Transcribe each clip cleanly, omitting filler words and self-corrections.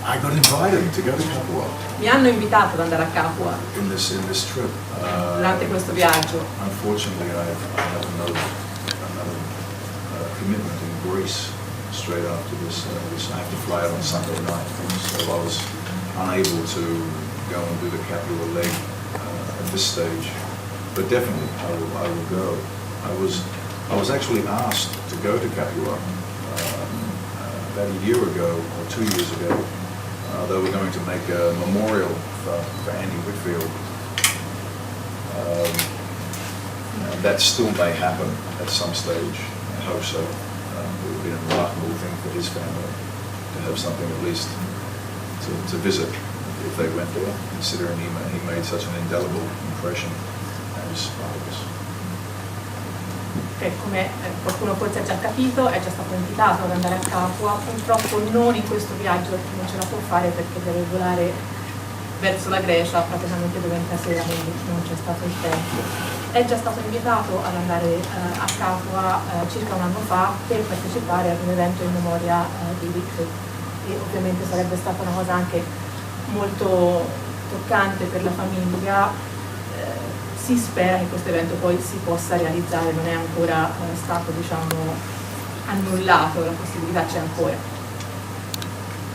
I got invited to go to Capua. Mi hanno invitato ad andare a Capua In this trip. durante questo viaggio. Unfortunately, I have another commitment in Greece straight after this. I have to fly out on Sunday night, so I was unable to go and do the Capua leg at this stage. But definitely, I will go. I was actually asked to go to Capua about a year ago or 2 years ago. They were going to make a memorial for Andy Whitfield. That still may happen at some stage. I hope so. It would be a remarkable thing for his family to have something at least to visit if they went there, considering he made such an indelible impression as Spartacus. Come qualcuno forse ha già capito, è già stato invitato ad andare a Capua, purtroppo non in questo viaggio perché non ce la può fare perché deve volare verso la Grecia praticamente domenica sera, quindi non c'è stato il tempo. È già stato invitato ad andare a Capua circa un anno fa per partecipare ad un evento in memoria di Whitfield e ovviamente sarebbe stata una cosa anche molto toccante per la famiglia. Si spera che questo evento poi si possa realizzare, non è ancora stato annullato, la possibilità c'è ancora.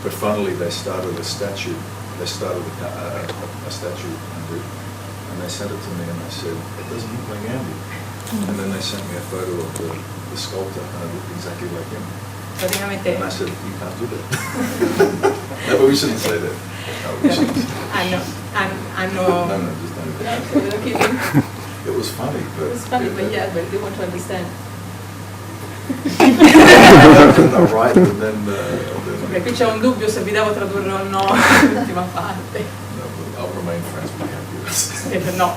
But finally they started a statue and they sent it to me and I said, it doesn't look like Andy. And then they sent me a photo of the sculptor and it looked exactly like him. Praticamente and I said, you can't do that. No, but we shouldn't say that. No, we shouldn't. No, just don't. It was funny, but... It was funny, but yeah, but they want to understand. No, right, and then... Okay, qui c'è un dubbio se vi devo tradurre o no l'ultima parte. No, but I'll remain friends with you. No,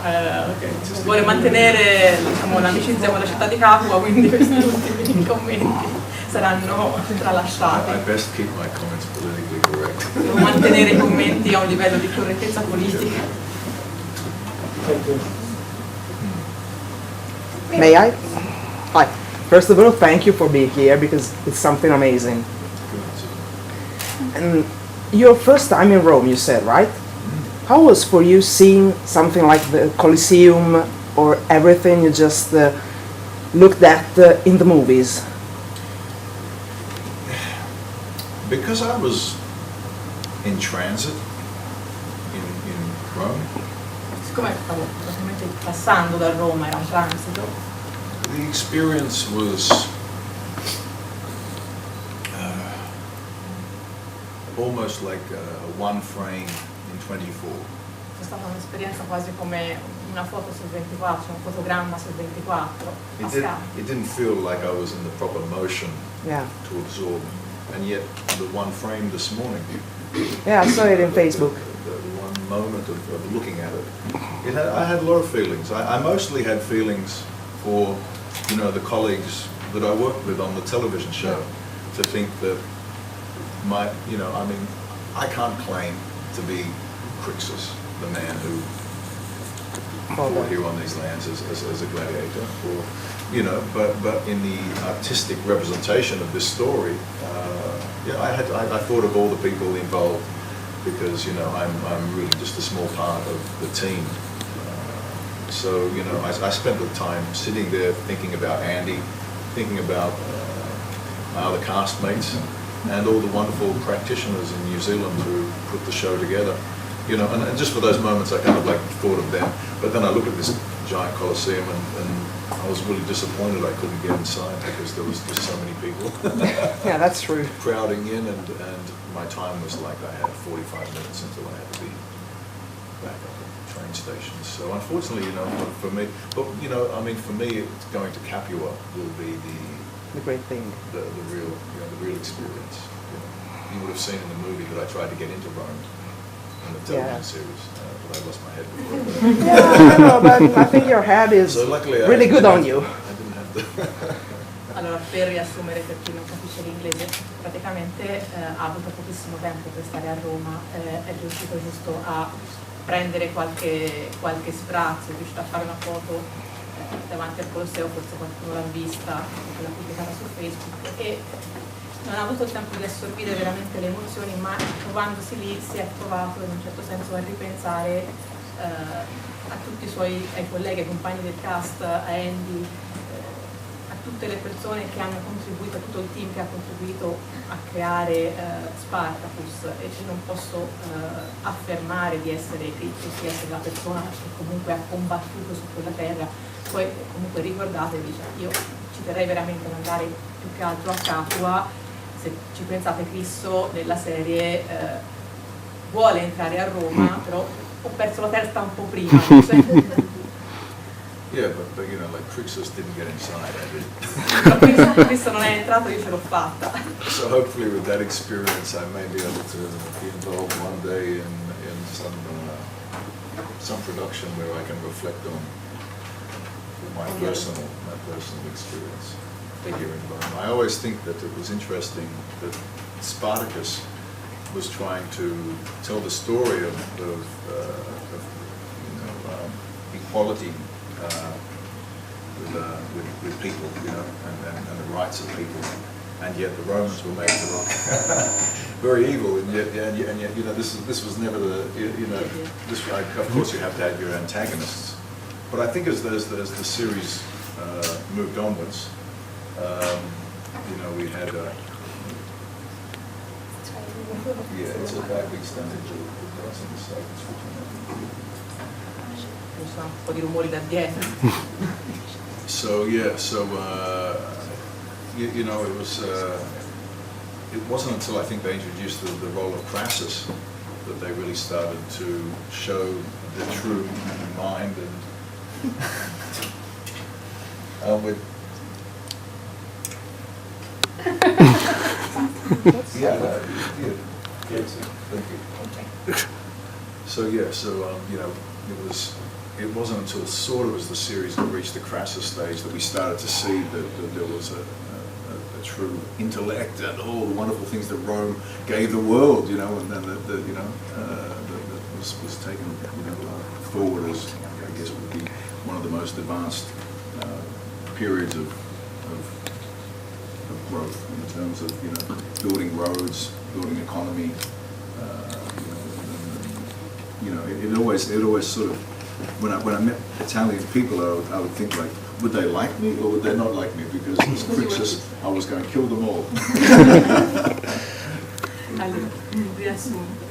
okay. Vuole mantenere l'amicizia con la città di Capua, quindi questi ultimi commenti saranno tralasciati. I best keep my comments politically correct. Devo mantenere i commenti a un livello di correttezza politica. May I? Hi. First of all, thank you for being here because it's something amazing. And your first time in Rome, you said, right? How was for you seeing something like the Colosseum or everything you just looked at in the movies? Because I was in transit in Rome, Siccome stavo praticamente passando da Roma, era un transito, the experience was almost like one frame in 24. è stata un'esperienza quasi come una foto su 24, un fotogramma su 24 a schermo. It didn't feel like I was in the proper motion to absorb, and yet the one frame this morning. Yeah, I saw it in Facebook. The one moment of looking at it, I had a lot of feelings. I mostly had feelings for, the colleagues that I worked with on the television show. To think that I can't claim to be Crixus, the man who fought here on these lands as a gladiator, but in the artistic representation of this story, I thought of all the people involved because I'm really just a small part of the team. So I spent the time sitting there thinking about Andy, thinking about my other castmates, and all the wonderful practitioners in New Zealand who put the show together. And just for those moments I kind of thought of them. But then I looked at this giant Colosseum and I was really disappointed I couldn't get inside because there was just so many people. Yeah, that's true. Crowding in and my time was like I had 45 minutes until I had to be back up at the train station. So unfortunately, for me, for me, going to Capua will be the great thing. The real experience. You would have seen in the movie that I tried to get into Rome in the television series, but I lost my head before. Yeah, but I think your head is really good on you. I didn't have to. Allora, per riassumere per chi non capisce l'inglese, praticamente ha avuto pochissimo tempo per stare a Roma, è riuscito giusto a prendere qualche sprazio, è riuscito a fare una foto davanti al Colosseo, forse qualcuno l'ha vista, l'ha pubblicata su Facebook, e non ha avuto il tempo di assorbire veramente le emozioni, ma trovandosi lì si è trovato in un certo senso a ripensare a tutti ai colleghi, ai compagni del cast, a Andy, a tutte le persone che hanno contribuito, a tutto il team che ha contribuito a creare Spartacus, e non posso affermare di essere Cristo, di essere la persona che comunque ha combattuto su quella terra. Poi comunque ricordatevi, cioè, io ci terrei veramente ad andare più che altro a Capua. Se ci pensate, Cristo nella serie vuole entrare a Roma, però ho perso la testa un po' prima. Yeah, but you know, like Crixus didn't get inside, I did. Cristo non è entrato, io ce l'ho fatta. So hopefully with that experience I may be able to be involved one day in some production where I can reflect on my personal experience here in Rome. I always think that it was interesting that Spartacus was trying to tell the story of equality with people, you know, and the rights of people, and yet the Romans were made to look very evil, and yet you know, this was never the, you know, this, of course you have to have your antagonists, but I think as the series moved onwards, you know, we had yeah, it's a badly extended Un po' di rumori da dietro. So yeah, so you know, it wasn't until I think they introduced the role of Crassus that they really started to show the true mind and with thank you. So yeah, so you know, it wasn't until sort of as the series had reached the Crassus stage that we started to see that there was a true intellect and all the wonderful things that Rome gave the world, you know, and then that you know that was taken, you know, forward as, I guess, would be one of the most advanced periods of growth in terms of, you know, building roads, building economy. You know, it always sort of, when I met Italian people, I would think like, would they like me or would they not like me? Because as Crixus, I was going to kill them all. Allora, riassunto,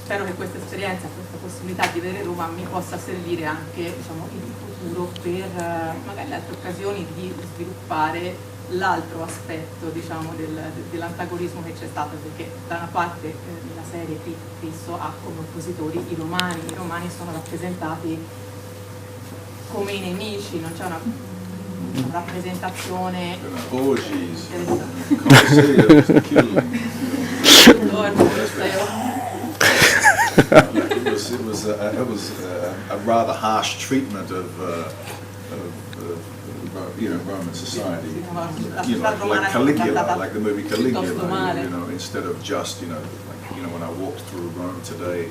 spero che questa esperienza, questa possibilità di vedere Roma mi possa servire anche, diciamo, in futuro per magari altre occasioni di sviluppare l'altro aspetto, diciamo, dell'antagonismo che c'è stato, perché da una parte nella serie Cristo ha come oppositori i romani sono rappresentati come i nemici, non c'è una rappresentazione It was a rather harsh treatment of you know, Roman society, you know, like Caligula, like the movie Caligula, you know, instead of just, you know, like, you know, when I walked through Rome today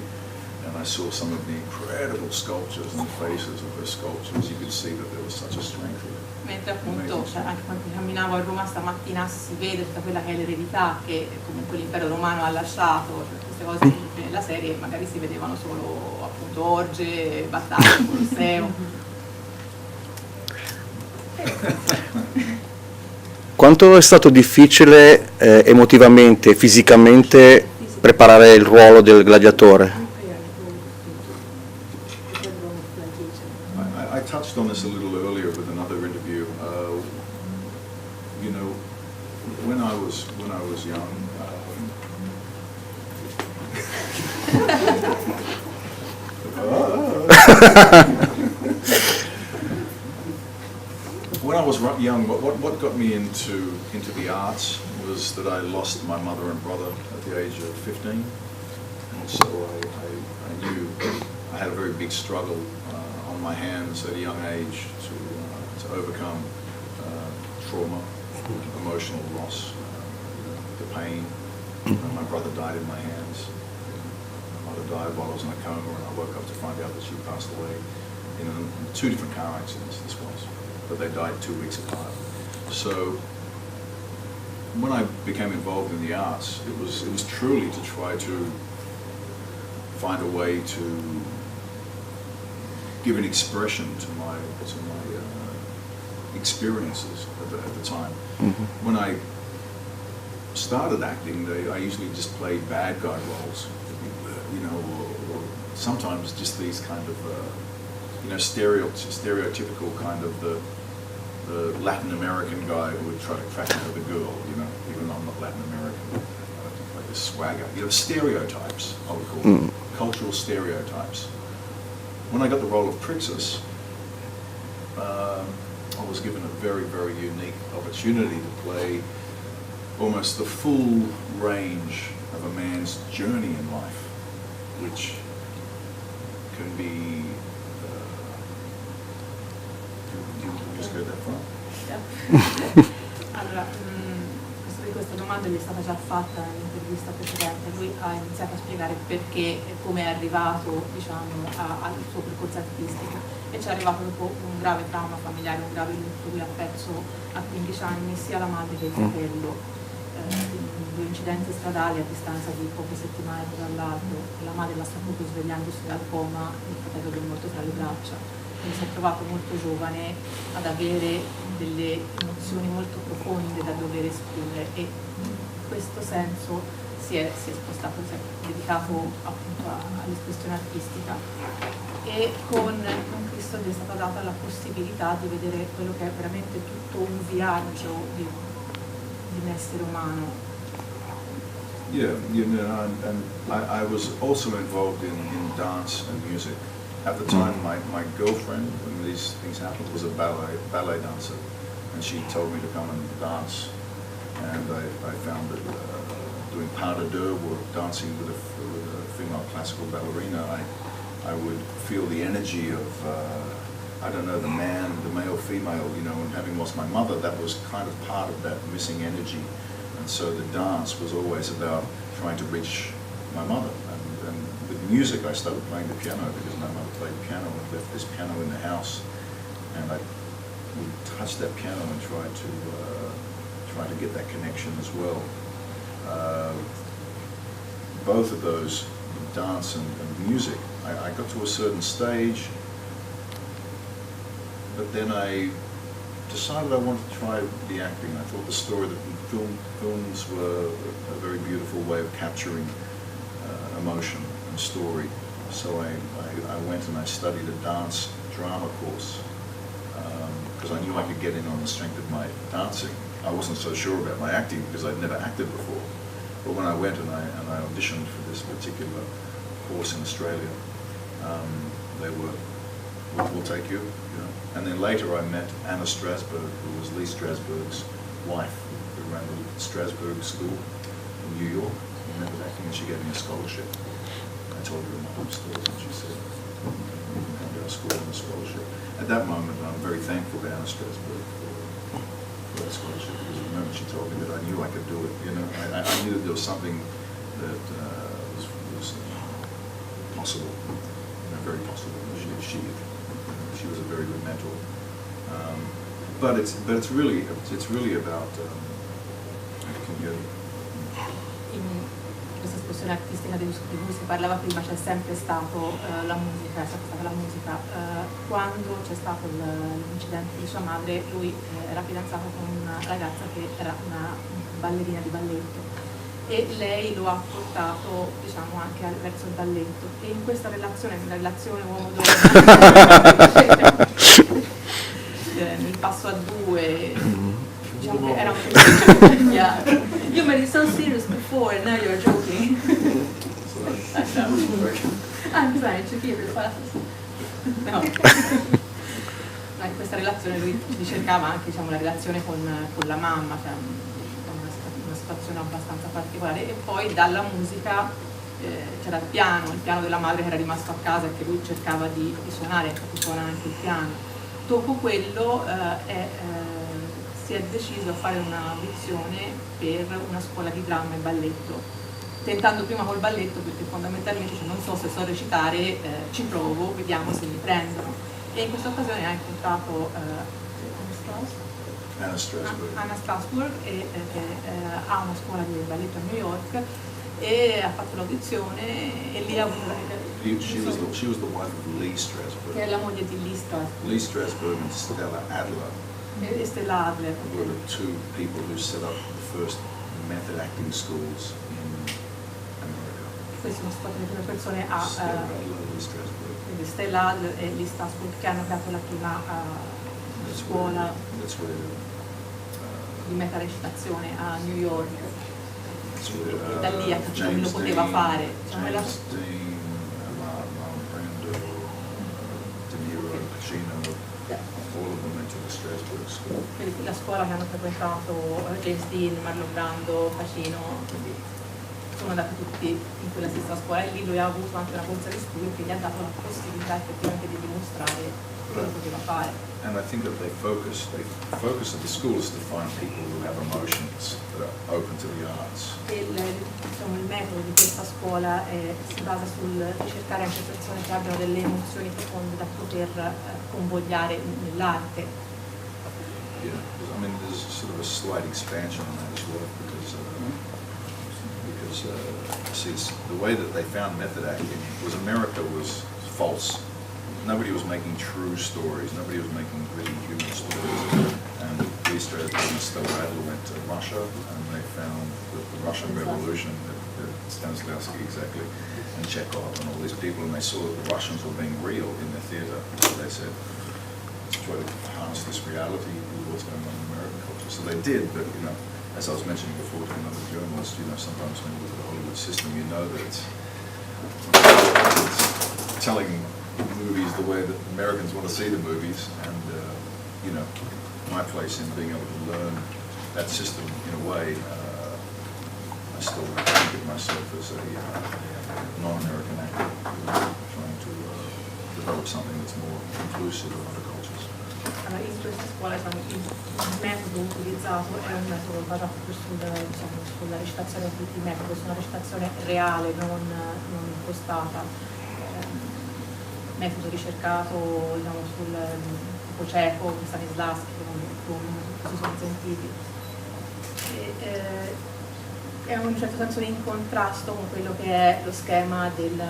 and I saw some of the incredible sculptures and the faces of those sculptures, you could see that there was such a strength in it. Mentre appunto, cioè, anche quando camminavo a Roma stamattina si vede tutta quella che è l'eredità che comunque l'impero romano ha lasciato, cioè queste cose che nella serie magari si vedevano solo appunto orge, battaglie, Colosseo. Quanto è stato difficile emotivamente, fisicamente preparare il ruolo del gladiatore? I touched on this a little earlier with another interview. You know, when I was young, when I was young, what got me into the arts was that I lost my mother and brother at the age of 15, and so I knew I had a very big struggle on my hands at a young age to overcome trauma, emotional loss, the pain. My brother died in my hands. My mother died while I was in a coma, and I woke up to find out that she passed away in 2 different car accidents. This was, but they died 2 weeks apart. So when I became involved in the arts, it was truly to try to find a way to give an expression to my experiences at the time. When I started acting, I usually just played bad guy roles, you know, or sometimes just these kind of, you know, stereotypical kind of the Latin American guy who would try to crack into the girl, you know, even though I'm not Latin American, like this swagger. You know, stereotypes, I would call them, cultural stereotypes. When I got the role of Crixus, I was given a very, very unique opportunity to play almost the full range of a man's journey in life, which can be, you just go that far? Allora, questa domanda gli è stata già fatta nell'intervista precedente. Lui ha iniziato a spiegare perché e come è arrivato, diciamo, al suo percorso artistico, e ci è arrivato dopo un grave trauma familiare, un grave lutto. Lui ha perso a 15 anni sia la madre che il fratello in due incidenti stradali a distanza di poche settimane tra l'altro. La madre l'ha saputo svegliandosi dal coma, il fratello che è morto tra le braccia. Quindi si è trovato molto giovane ad avere delle emozioni molto profonde da dover esprimere, e in questo senso si è spostato, si è dedicato appunto all'espressione artistica, e con Cristo gli è stata data la possibilità di vedere quello che è veramente tutto un viaggio di un essere umano. Yeah, you know, and I was also involved in dance and music. At the time, my girlfriend, when these things happened, was a ballet dancer, and she told me to come and dance, and I found that doing pas de deux, or dancing with a female classical ballerina, I would feel the energy of, I don't know, the male, female, you know, and having lost my mother, that was kind of part of that missing energy. And so the dance was always about trying to reach my mother. And with music, I started playing the piano because my mother played piano and left this piano in the house. And I would touch that piano and try to get that connection as well. Both of those, dance and music, I got to a certain stage, but then I decided I wanted to try the acting. I thought the story, that films were a very beautiful way of capturing emotion and story. So I went and I studied a dance drama course because I knew I could get in on the strength of my dancing. I wasn't so sure about my acting because I'd never acted before. But when I went and I auditioned for this particular course in Australia, they were, we'll take you, you know. And then later I met Anna Strasberg, who was Lee Strasberg's wife, who ran the Strasberg School in New York. I remember acting, and she gave me a scholarship. I told her my home story, and she said, "You can come to our school on a scholarship." At that moment, I'm very thankful to Anna Strasberg for that scholarship, because the moment she told me that, I knew I could do it. You know, I knew that there was something that was possible, you know, very possible. She was a very good mentor. But it's really about In questa espressione artistica di cui si parlava prima c'è sempre stato la musica, è sempre stata la musica. Quando c'è stato l'incidente di sua madre, lui era fidanzato con una ragazza che era una ballerina di balletto, e lei lo ha portato, diciamo, anche verso il balletto, e in questa relazione uomo-donna nel passo a due, diciamo che era un yeah. You made it so serious before and now you're joking. I'm trying to keep it fast. No. Ma in questa relazione lui ricercava anche, diciamo, la relazione con la mamma, cioè una situazione abbastanza particolare, e poi dalla musica c'era il piano della madre che era rimasto a casa e che lui cercava di suonare, infatti suona anche il piano. Dopo quello si è deciso a fare un'audizione per una scuola di dramma e balletto, tentando prima col balletto, perché fondamentalmente non so se so recitare, ci provo, vediamo se mi prendono. E in questa occasione ha incontrato Anna Strasberg. Anna Strasberg ha una scuola di balletto a New York e ha fatto l'audizione e lì ha avuto She was the wife of Lee Strasberg. che è la moglie di Lee Strasberg. Lee Strasberg and Stella Adler E Stella Adler. were the two people who set up the first method acting schools in America. Queste sono state le prime persone a Stella Adler, Lee Strasberg. quindi Stella Adler e Lee Strasberg che hanno creato la prima scuola That's where di metarecitazione a New York. that's where E da lì ha capito che lo poteva fare. Diciamo, James Dean, Marlon Brando, De Niro, Pacino, all of them went to the Strasberg School. quindi la scuola che hanno frequentato James Dean, Marlon Brando, Pacino, quindi sono andati tutti in quella stessa scuola e lì lui ha avuto anche una borsa di studio che gli ha dato la possibilità effettivamente di dimostrare che lo poteva fare. And I think that the focus of the school is to find people who have emotions that are open to the arts. E il metodo di questa scuola si basa sul ricercare anche persone che abbiano delle emozioni profonde da poter convogliare nell'arte. Yeah, I mean, there's sort of a slight expansion on that as well because see, the way that they found method acting was America was false. Nobody was making true stories. Nobody was making really human stories. And Lee Strasberg and Stella Adler went to Russia, and they found the Russian Revolution, Stanislavski exactly, and Chekhov, and all these people, and they saw that the Russians were being real in their theatre. So they said, let's try to harness this reality with what's going on in American culture. So they did, but as I was mentioning before to another journalist, sometimes when you look at the Hollywood system, you know that it's telling movies the way that Americans want to see the movies, and my place in being able to learn that system in a way, I still think of myself as a non-American actor trying to develop something that's more inclusive of other cultures. Allora, in questa scuola il metodo utilizzato è un metodo basato più sulla recitazione di metodo, su una recitazione reale, non impostata. Metodo ricercato sul tipo ceco, Stanislavski, come si sono sentiti. È in un certo senso in contrasto con quello che è lo schema del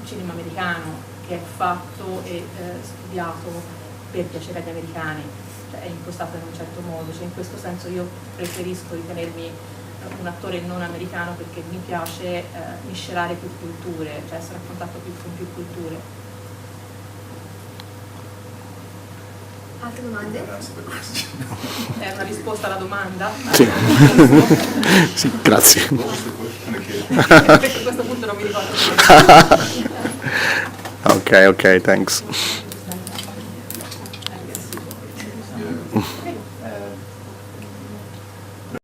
cinema americano, che è fatto e studiato per piacere agli americani, cioè è impostato in un certo modo. Cioè, in questo senso io preferisco ritenermi un attore non americano perché mi piace miscelare più culture, cioè essere a contatto con più culture. Altre domande? Answer the question. È una risposta alla domanda? Sì. Sì, grazie. What was the question again? Perché a questo punto non mi ricordo. Ok, thanks.